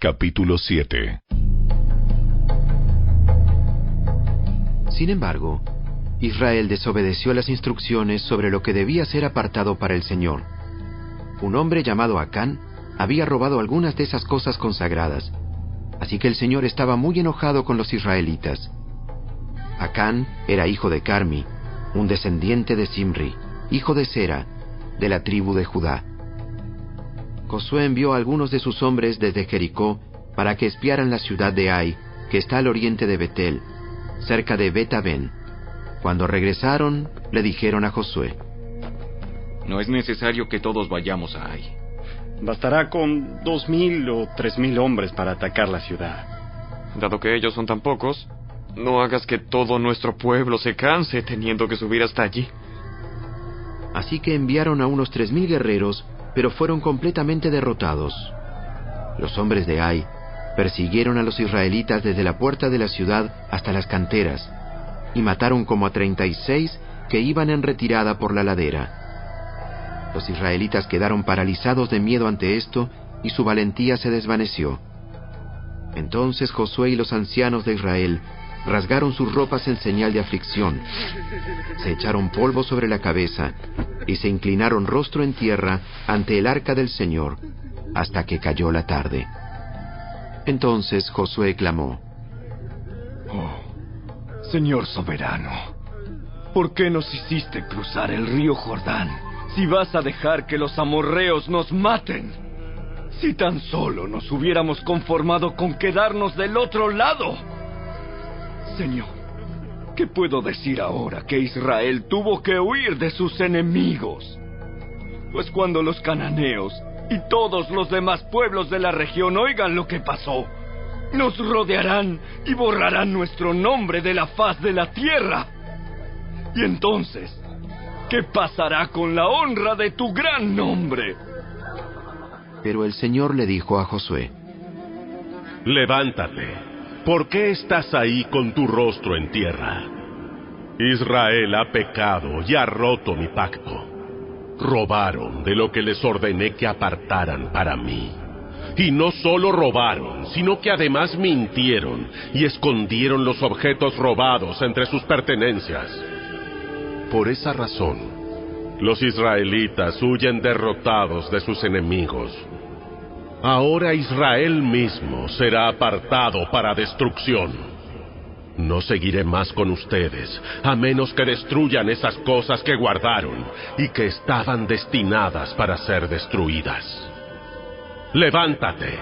Capítulo 7. Sin embargo, Israel desobedeció las instrucciones sobre lo que debía ser apartado para el Señor. Un hombre llamado Acán había robado algunas de esas cosas consagradas, así que el Señor estaba muy enojado con los israelitas. Acán era hijo de Carmi, un descendiente de Zimri, hijo de Sera, de la tribu de Judá. Josué envió a algunos de sus hombres desde Jericó para que espiaran la ciudad de Ai, que está al oriente de Betel, cerca de Bet-Aven. Cuando regresaron, le dijeron a Josué: No es necesario que todos vayamos a Ai. Bastará con 2,000 o 3,000 hombres para atacar la ciudad. Dado que ellos son tan pocos, no hagas que todo nuestro pueblo se canse teniendo que subir hasta allí. Así que enviaron a unos 3,000 guerreros, pero fueron completamente derrotados. Los hombres de Ai persiguieron a los israelitas desde la puerta de la ciudad hasta las canteras, y mataron como a 36 que iban en retirada por la ladera. Los israelitas quedaron paralizados de miedo ante esto, y su valentía se desvaneció. Entonces Josué y los ancianos de Israel rasgaron sus ropas en señal de aflicción, se echaron polvo sobre la cabeza y se inclinaron rostro en tierra ante el arca del Señor, hasta que cayó la tarde. Entonces Josué clamó: Oh, Señor soberano, ¿por qué nos hiciste cruzar el río Jordán si vas a dejar que los amorreos nos maten? Si tan solo nos hubiéramos conformado con quedarnos del otro lado. Señor, ¿qué puedo decir ahora que Israel tuvo que huir de sus enemigos? Pues cuando los cananeos y todos los demás pueblos de la región oigan lo que pasó, nos rodearán y borrarán nuestro nombre de la faz de la tierra. Y entonces, ¿qué pasará con la honra de tu gran nombre? Pero el Señor le dijo a Josué: Levántate. ¿Por qué estás ahí con tu rostro en tierra? Israel ha pecado y ha roto mi pacto. Robaron de lo que les ordené que apartaran para mí. Y no solo robaron, sino que además mintieron y escondieron los objetos robados entre sus pertenencias. Por esa razón, los israelitas huyen derrotados de sus enemigos. Ahora Israel mismo será apartado para destrucción. No seguiré más con ustedes, a menos que destruyan esas cosas que guardaron y que estaban destinadas para ser destruidas. Levántate,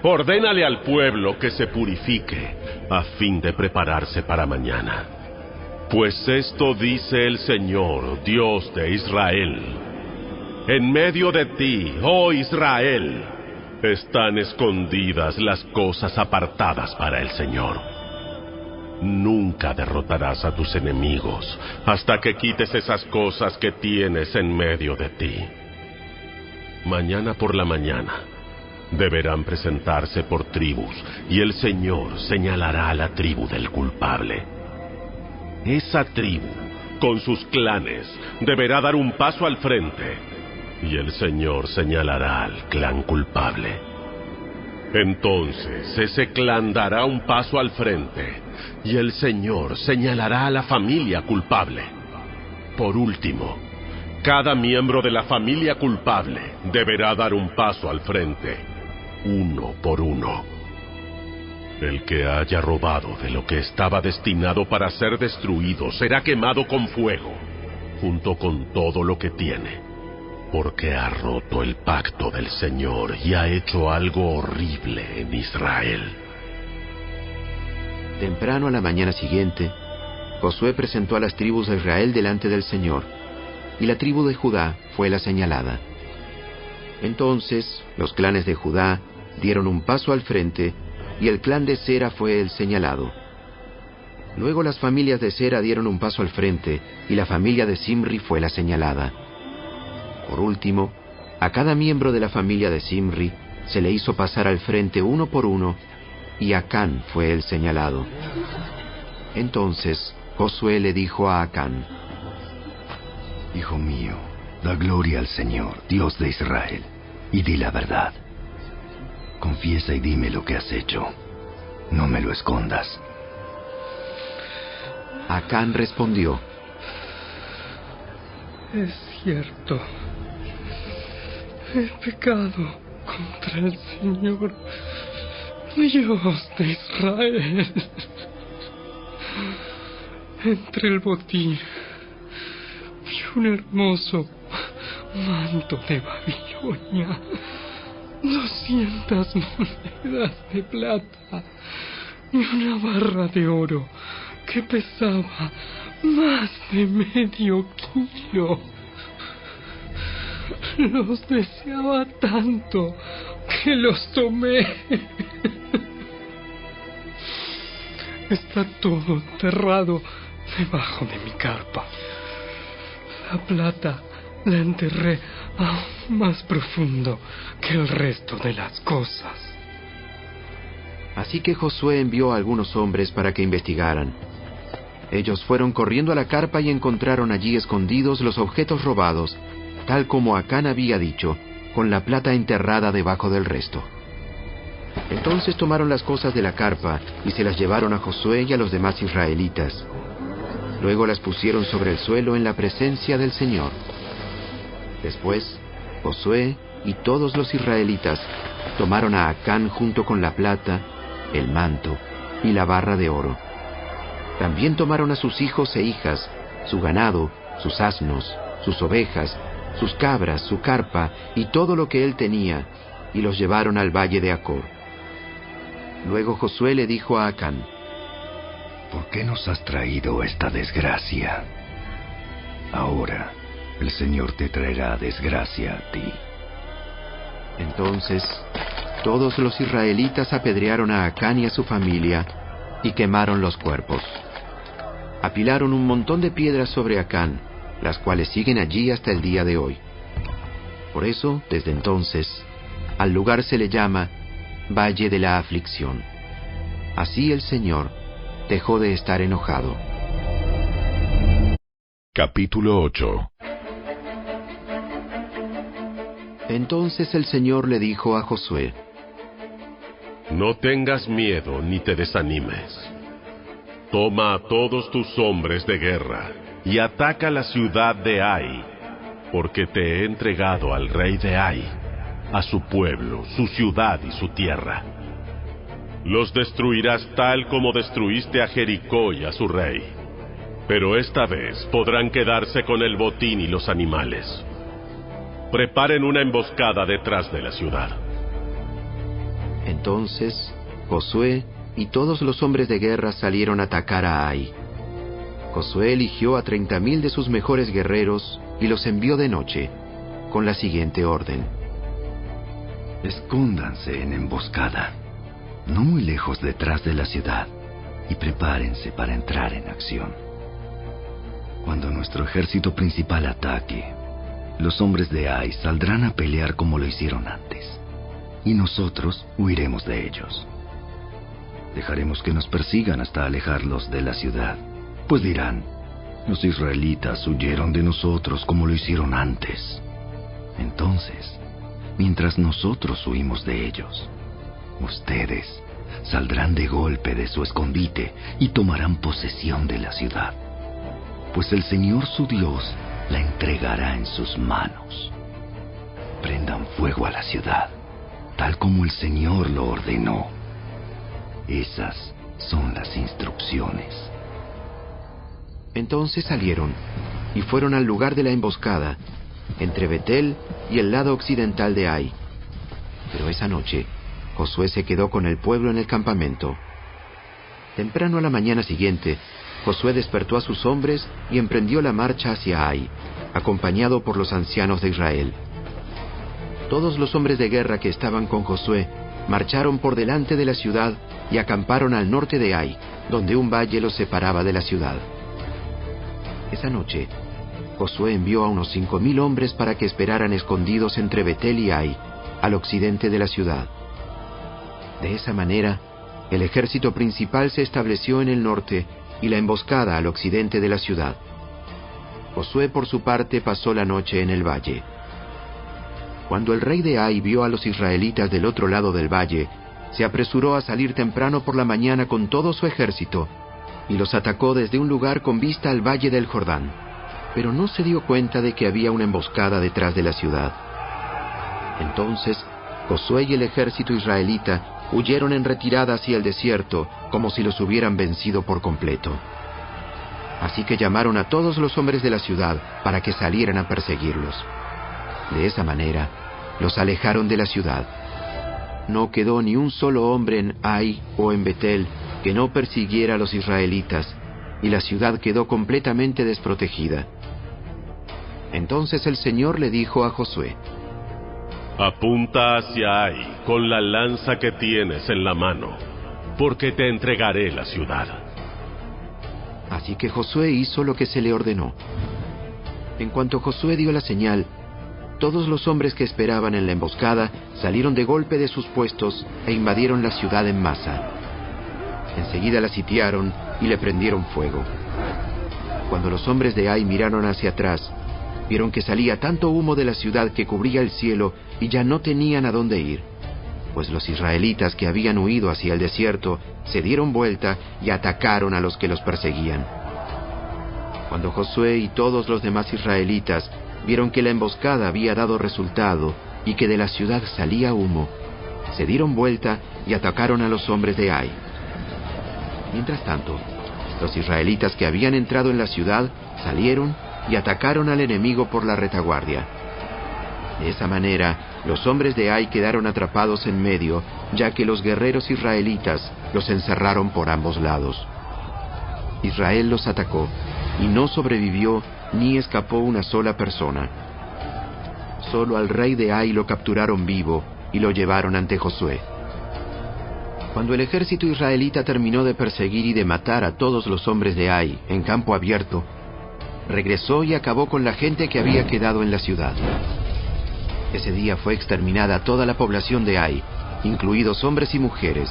ordénale al pueblo que se purifique, a fin de prepararse para mañana. Pues esto dice el Señor, Dios de Israel: en medio de ti, oh Israel, están escondidas las cosas apartadas para el Señor. Nunca derrotarás a tus enemigos hasta que quites esas cosas que tienes en medio de ti. Mañana por la mañana deberán presentarse por tribus, y el Señor señalará a la tribu del culpable. Esa tribu, con sus clanes, deberá dar un paso al frente, y el Señor señalará al clan culpable. Entonces ese clan dará un paso al frente, y el Señor señalará a la familia culpable. Por último, cada miembro de la familia culpable deberá dar un paso al frente, uno por uno. El que haya robado de lo que estaba destinado para ser destruido será quemado con fuego, junto con todo lo que tiene, porque ha roto el pacto del Señor y ha hecho algo horrible en Israel. Temprano a la mañana siguiente, Josué presentó a las tribus de Israel delante del Señor, y la tribu de Judá fue la señalada. Entonces los clanes de Judá dieron un paso al frente, y el clan de Sera fue el señalado. Luego las familias de Sera dieron un paso al frente, y la familia de Zimri fue la señalada. Por último, a cada miembro de la familia de Zimri se le hizo pasar al frente uno por uno, y Acán fue el señalado. Entonces Josué le dijo a Acán: Hijo mío, da gloria al Señor, Dios de Israel, y di la verdad. Confiesa y dime lo que has hecho. No me lo escondas. Acán respondió: Es cierto. He pecado contra el Señor, Dios de Israel. Entre el botín vi un hermoso manto de Babilonia, 200 monedas de plata y una barra de oro que pesaba más de medio kilo. Los deseaba tanto que los tomé. Está todo enterrado debajo de mi carpa. La plata la enterré aún más profundo que el resto de las cosas. Así que Josué envió a algunos hombres para que investigaran. Ellos fueron corriendo a la carpa y encontraron allí escondidos los objetos robados, tal como Acán había dicho, con la plata enterrada debajo del resto. Entonces tomaron las cosas de la carpa y se las llevaron a Josué y a los demás israelitas. Luego las pusieron sobre el suelo en la presencia del Señor. Después, Josué y todos los israelitas tomaron a Acán junto con la plata, el manto y la barra de oro. También tomaron a sus hijos e hijas, su ganado, sus asnos, sus ovejas, sus cabras, su carpa y todo lo que él tenía, y los llevaron al valle de Acor. Luego Josué le dijo a Acán: ¿Por qué nos has traído esta desgracia? Ahora el Señor te traerá desgracia a ti. Entonces todos los israelitas apedrearon a Acán y a su familia y quemaron los cuerpos. Apilaron un montón de piedras sobre Acán, las cuales siguen allí hasta el día de hoy. Por eso, desde entonces, al lugar se le llama Valle de la Aflicción. Así el Señor dejó de estar enojado. Capítulo 8. Entonces el Señor le dijo a Josué: No tengas miedo ni te desanimes. Toma a todos tus hombres de guerra y ataca la ciudad de Ai, porque te he entregado al rey de Ai, a su pueblo, su ciudad y su tierra. Los destruirás tal como destruiste a Jericó y a su rey, pero esta vez podrán quedarse con el botín y los animales. Preparen una emboscada detrás de la ciudad. Entonces Josué y todos los hombres de guerra salieron a atacar a Ai. Josué eligió a 30,000 de sus mejores guerreros y los envió de noche, con la siguiente orden: Escóndanse en emboscada, no muy lejos detrás de la ciudad, y prepárense para entrar en acción. Cuando nuestro ejército principal ataque, los hombres de Ai saldrán a pelear como lo hicieron antes, y nosotros huiremos de ellos. Dejaremos que nos persigan hasta alejarlos de la ciudad, pues dirán: los israelitas huyeron de nosotros como lo hicieron antes. Entonces, mientras nosotros huimos de ellos, ustedes saldrán de golpe de su escondite y tomarán posesión de la ciudad, pues el Señor su Dios la entregará en sus manos. Prendan fuego a la ciudad, tal como el Señor lo ordenó. Esas son las instrucciones. Entonces salieron y fueron al lugar de la emboscada, entre Betel y el lado occidental de Ai. Pero esa noche Josué se quedó con el pueblo en el campamento. Temprano a la mañana siguiente, Josué despertó a sus hombres y emprendió la marcha hacia Ai, acompañado por los ancianos de Israel. Todos los hombres de guerra que estaban con Josué marcharon por delante de la ciudad y acamparon al norte de Ai, donde un valle los separaba de la ciudad. Esa noche, Josué envió a unos 5,000 hombres para que esperaran escondidos entre Betel y Ai, al occidente de la ciudad. De esa manera, el ejército principal se estableció en el norte y la emboscada al occidente de la ciudad. Josué, por su parte, pasó la noche en el valle. Cuando el rey de Ai vio a los israelitas del otro lado del valle, se apresuró a salir temprano por la mañana con todo su ejército, y los atacó desde un lugar con vista al valle del Jordán. Pero no se dio cuenta de que había una emboscada detrás de la ciudad. Entonces, Josué y el ejército israelita huyeron en retirada hacia el desierto, como si los hubieran vencido por completo. Así que llamaron a todos los hombres de la ciudad para que salieran a perseguirlos. De esa manera, los alejaron de la ciudad. No quedó ni un solo hombre en Ai o en Betel que no persiguiera a los israelitas, y la ciudad quedó completamente desprotegida. Entonces el Señor le dijo a Josué: Apunta hacia Ai con la lanza que tienes en la mano, porque te entregaré la ciudad. Así que Josué hizo lo que se le ordenó. En cuanto Josué dio la señal, todos los hombres que esperaban en la emboscada salieron de golpe de sus puestos e invadieron la ciudad en masa. Enseguida la sitiaron y le prendieron fuego. Cuando los hombres de Ai miraron hacia atrás, vieron que salía tanto humo de la ciudad que cubría el cielo y ya no tenían a dónde ir, pues los israelitas que habían huido hacia el desierto se dieron vuelta y atacaron a los que los perseguían. Cuando Josué y todos los demás israelitas vieron que la emboscada había dado resultado y que de la ciudad salía humo, se dieron vuelta y atacaron a los hombres de Ai. Mientras tanto, los israelitas que habían entrado en la ciudad salieron y atacaron al enemigo por la retaguardia. De esa manera, los hombres de Ai quedaron atrapados en medio, ya que los guerreros israelitas los encerraron por ambos lados. Israel los atacó, y no sobrevivió ni escapó una sola persona. Solo al rey de Ai lo capturaron vivo y lo llevaron ante Josué. Cuando el ejército israelita terminó de perseguir y de matar a todos los hombres de Ai en campo abierto, regresó y acabó con la gente que había quedado en la ciudad. Ese día fue exterminada toda la población de Ai, incluidos hombres y mujeres,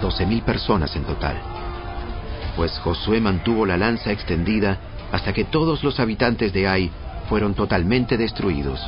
12,000 personas en total. Pues Josué mantuvo la lanza extendida hasta que todos los habitantes de Ai fueron totalmente destruidos.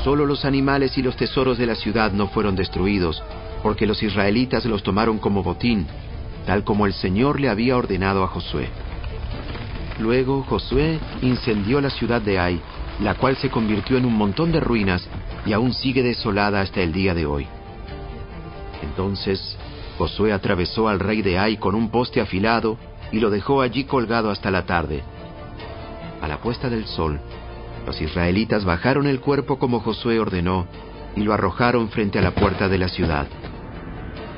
Solo los animales y los tesoros de la ciudad no fueron destruidos, porque los israelitas los tomaron como botín, tal como el Señor le había ordenado a Josué. Luego Josué incendió la ciudad de Ai, la cual se convirtió en un montón de ruinas y aún sigue desolada hasta el día de hoy. Entonces Josué atravesó al rey de Ai con un poste afilado y lo dejó allí colgado hasta la tarde. A la puesta del sol, los israelitas bajaron el cuerpo como Josué ordenó y lo arrojaron frente a la puerta de la ciudad.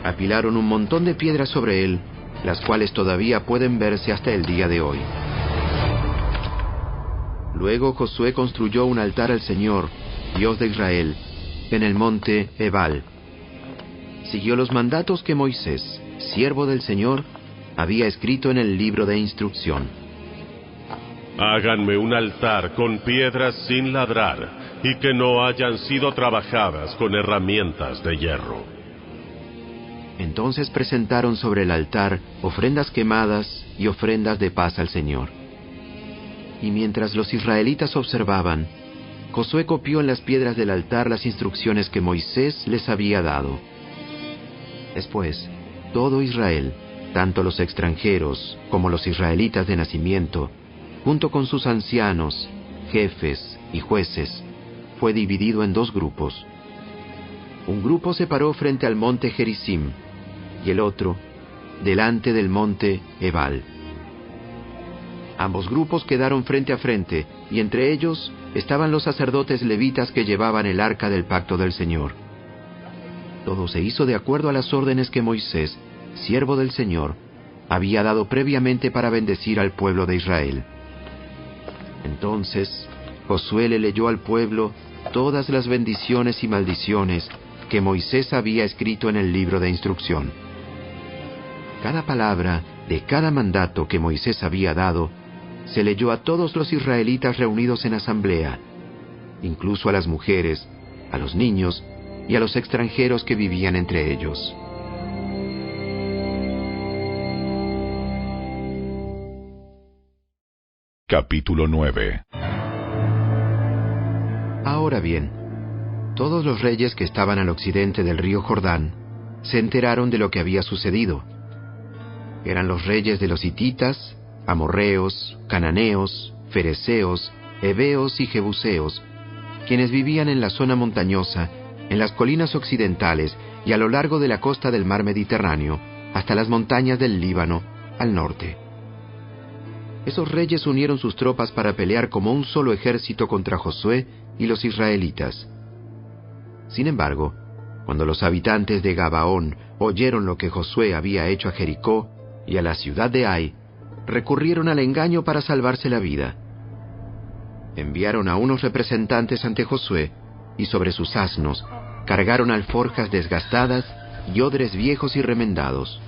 Apilaron un montón de piedras sobre él, las cuales todavía pueden verse hasta el día de hoy. Luego Josué construyó un altar al Señor, Dios de Israel, en el monte Ebal. Siguió los mandatos que Moisés, siervo del Señor, había escrito en el libro de instrucción. Háganme un altar con piedras sin ladrar y que no hayan sido trabajadas con herramientas de hierro. Entonces presentaron sobre el altar ofrendas quemadas y ofrendas de paz al Señor. Y mientras los israelitas observaban, Josué copió en las piedras del altar las instrucciones que Moisés les había dado. Después, todo Israel, tanto los extranjeros como los israelitas de nacimiento, junto con sus ancianos, jefes y jueces, fue dividido en dos grupos. Un grupo se paró frente al monte Gerizim, y el otro delante del monte Ebal. Ambos grupos quedaron frente a frente, y entre ellos estaban los sacerdotes levitas que llevaban el arca del pacto del Señor. Todo se hizo de acuerdo a las órdenes que Moisés, siervo del Señor, había dado previamente para bendecir al pueblo de Israel. Entonces Josué le leyó al pueblo todas las bendiciones y maldiciones que Moisés había escrito en el libro de instrucción. Cada palabra de cada mandato que Moisés había dado se leyó a todos los israelitas reunidos en asamblea, incluso a las mujeres, a los niños y a los extranjeros que vivían entre ellos. Capítulo 9. Ahora bien, Todos los reyes que estaban al occidente del río Jordán se enteraron de lo que había sucedido. Eran los reyes de los hititas, amorreos, cananeos, fereceos, heveos y jebuseos, quienes vivían en la zona montañosa, en las colinas occidentales y a lo largo de la costa del mar Mediterráneo, hasta las montañas del Líbano, al norte. Esos reyes unieron sus tropas para pelear como un solo ejército contra Josué y los israelitas. Sin embargo, cuando los habitantes de Gabaón oyeron lo que Josué había hecho a Jericó y a la ciudad de Ai, recurrieron al engaño para salvarse la vida. Enviaron a unos representantes ante Josué y sobre sus asnos cargaron alforjas desgastadas y odres viejos y remendados.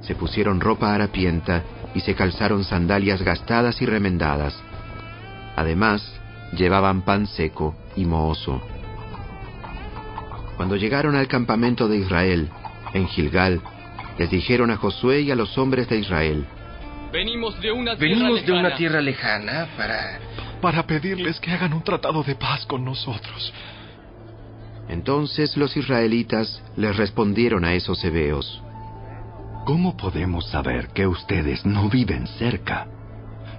Se pusieron ropa harapienta y se calzaron sandalias gastadas y remendadas. Además, llevaban pan seco y mohoso. Cuando llegaron al campamento de Israel, en Gilgal, les dijeron a Josué y a los hombres de Israel: Venimos de una tierra lejana para pedirles que hagan un tratado de paz con nosotros. Entonces los israelitas les respondieron a esos heveos: ¿Cómo podemos saber que ustedes no viven cerca?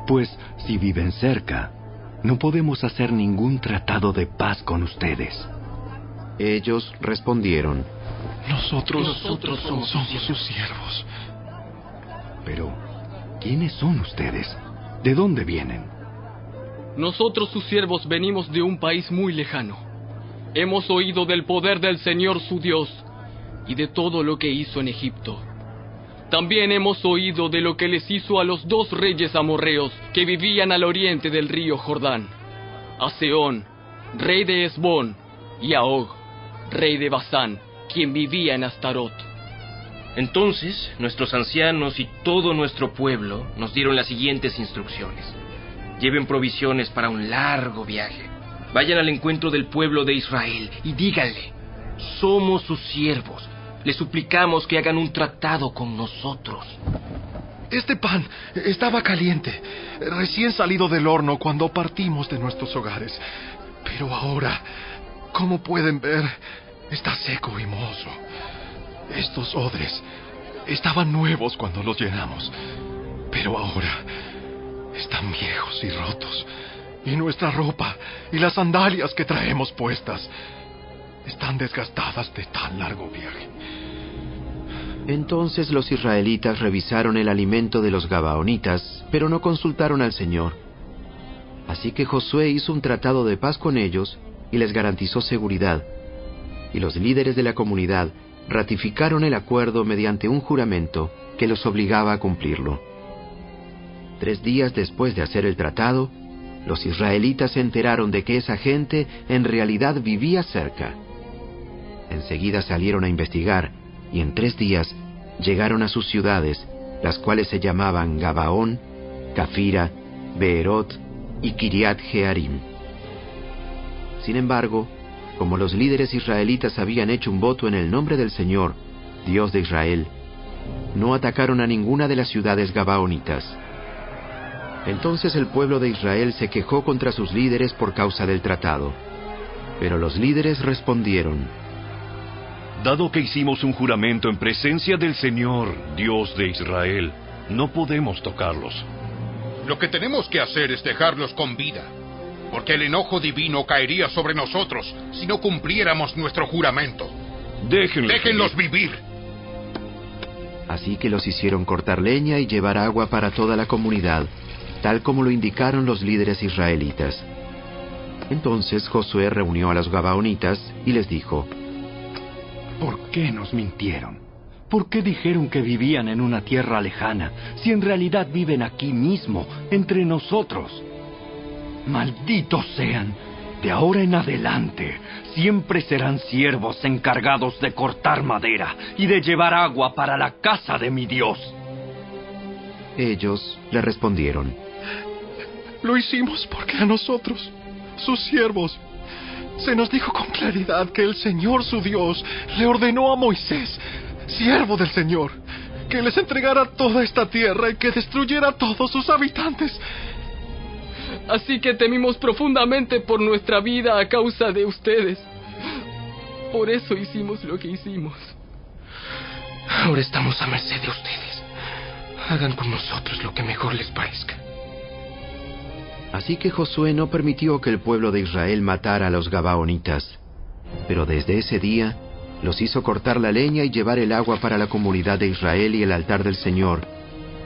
Pues si viven cerca, no podemos hacer ningún tratado de paz con ustedes. Ellos respondieron: Nosotros somos sus siervos. Pero, ¿quiénes son ustedes? ¿De dónde vienen? Nosotros sus siervos venimos de un país muy lejano. Hemos oído del poder del Señor su Dios y de todo lo que hizo en Egipto. También hemos oído de lo que les hizo a los 2 reyes amorreos que vivían al oriente del río Jordán: a Sehón, rey de Hesbón, y a Og, rey de Basán, quien vivía en Astarot. Entonces, nuestros ancianos y todo nuestro pueblo nos dieron las siguientes instrucciones: lleven provisiones para un largo viaje. Vayan al encuentro del pueblo de Israel y díganle: somos sus siervos. Les suplicamos que hagan un tratado con nosotros. Este pan estaba caliente, recién salido del horno cuando partimos de nuestros hogares. Pero ahora, como pueden ver, está seco y mohoso. Estos odres estaban nuevos cuando los llenamos, pero ahora están viejos y rotos. Y nuestra ropa y las sandalias que traemos puestas están desgastadas de tan largo viaje. Entonces los israelitas revisaron el alimento de los gabaonitas, pero no consultaron al Señor. Así que Josué hizo un tratado de paz con ellos y les garantizó seguridad. Y los líderes de la comunidad ratificaron el acuerdo mediante un juramento que los obligaba a cumplirlo. 3 días después de hacer el tratado, los israelitas se enteraron de que esa gente en realidad vivía cerca. Enseguida salieron a investigar y en 3 días llegaron a sus ciudades, las cuales se llamaban Gabaón, Cafira, Beerot y Kiriat Jearim. Sin embargo, como los líderes israelitas habían hecho un voto en el nombre del Señor, Dios de Israel, no atacaron a ninguna de las ciudades gabaonitas. Entonces el pueblo de Israel se quejó contra sus líderes por causa del tratado. Pero los líderes respondieron: Dado que hicimos un juramento en presencia del Señor, Dios de Israel, no podemos tocarlos. Lo que tenemos que hacer es dejarlos con vida, porque el enojo divino caería sobre nosotros si no cumpliéramos nuestro juramento. Déjenlos vivir. Así que los hicieron cortar leña y llevar agua para toda la comunidad, tal como lo indicaron los líderes israelitas. Entonces Josué reunió a los gabaonitas y les dijo: ¿Por qué nos mintieron? ¿Por qué dijeron que vivían en una tierra lejana, si en realidad viven aquí mismo, entre nosotros? ¡Malditos sean! De ahora en adelante, siempre serán siervos encargados de cortar madera y de llevar agua para la casa de mi Dios. Ellos le respondieron: Lo hicimos porque a nosotros, sus siervos, se nos dijo con claridad que el Señor su Dios le ordenó a Moisés, siervo del Señor, que les entregara toda esta tierra y que destruyera a todos sus habitantes. Así que temimos profundamente por nuestra vida a causa de ustedes. Por eso hicimos lo que hicimos. Ahora estamos a merced de ustedes. Hagan con nosotros lo que mejor les parezca. Así que Josué no permitió que el pueblo de Israel matara a los gabaonitas. Pero desde ese día los hizo cortar la leña y llevar el agua para la comunidad de Israel y el altar del Señor,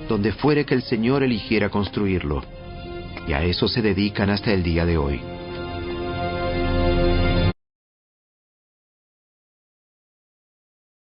donde fuere que el Señor eligiera construirlo. Y a eso se dedican hasta el día de hoy.